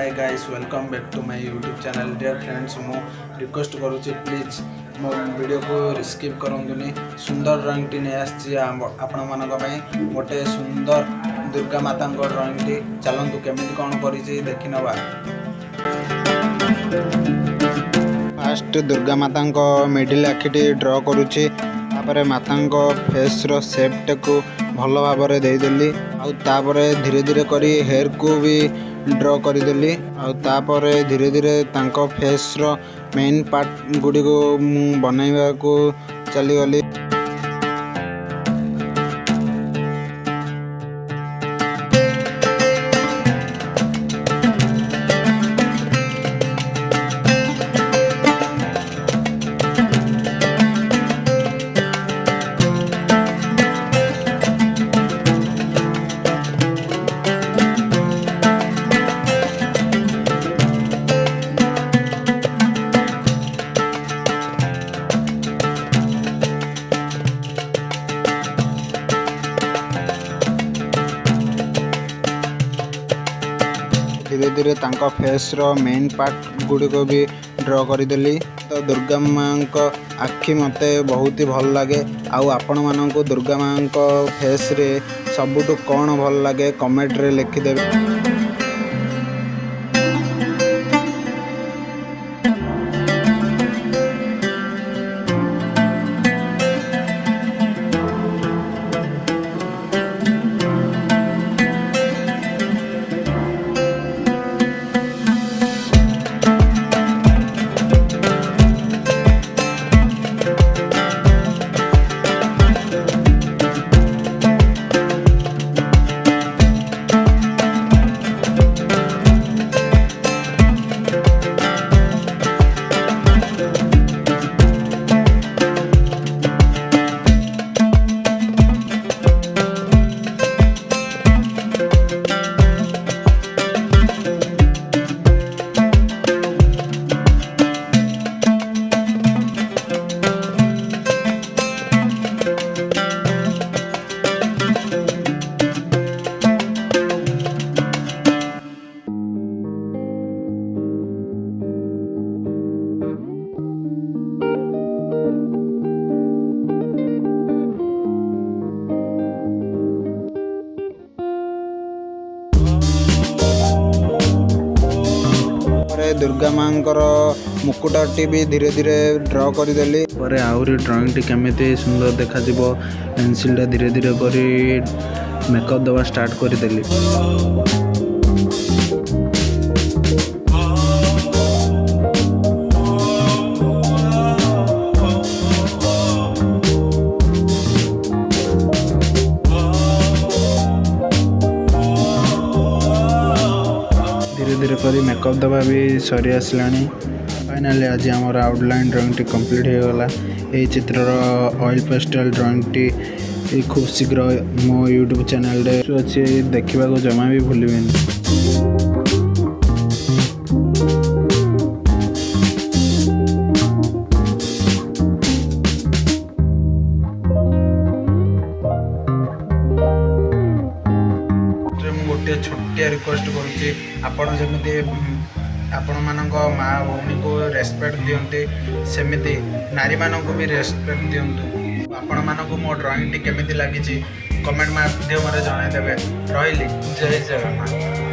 Hi guys welcome back to my YouTube channel dear friends मु request करूची please मो video को skip करंतुनी सुंदर ड्राइंग टी ने आछि आपण मानक पई गोटे सुंदर दुर्गा माता को ड्राइंग टी चलंतु केमिति कोन करिछि देखि नबा। फास्ट दुर्गा माता को मिडिल आखिटी ड्रॉ करूची तापर माता को फेस रो शेप टेकु भल भाव में देदेली आउे धीरे धीरे करी हेयर को भी ड्रॉ करदेली आउे धीरे धीरे तांको फेस रो मेन पार्ट गुडी को बनैबा को चलीगली। धीरे धीरे तांको फेस रो मेन पार्ट गुडी को भी ड्रॉ करदेली। तो दुर्गा माँ को आखि मते बहुत ही भल लगे आउ आपण मानक दुर्गा माँ को फेस रे सबुठु कौन भल लगे कमेंट रे लिखिदेवे। दुर्गा माँ मुकुटाटी भी धीरे धीरे ड्रॉ करदेली पर आउरी ड्राइंग टी केमिति सुंदर देखा जिवो पेंसिल टा धीरे धीरे करी मेकअप दवा स्टार्ट करदेली। धीरे करी मेकअप दबा भी सरी आसलानी। फाइनली आज आमर आउटलाइन ड्राइंग टी कंप्लीट हो गला। ये चित्र ऑयल पेस्टल ड्राइंग टी खूब शीघ्र मो यूट्यूब चैनल रे अच्छे देखा को जमा भी भूलिबेनी। गोटे छोटिया रिक्वेस्ट करुच्ची आपण जमी आपण मानक माँ भौणी को रेस्पेक्ट दियंती सेमिति नारी मानक भी रेस्पेक्ट दियंतु। आपण मानक मो ड्राइंग टी केमिति लागिछि कमेंट माध्यम रे जणाइदेबे। रहिली जय जगन्नाथ।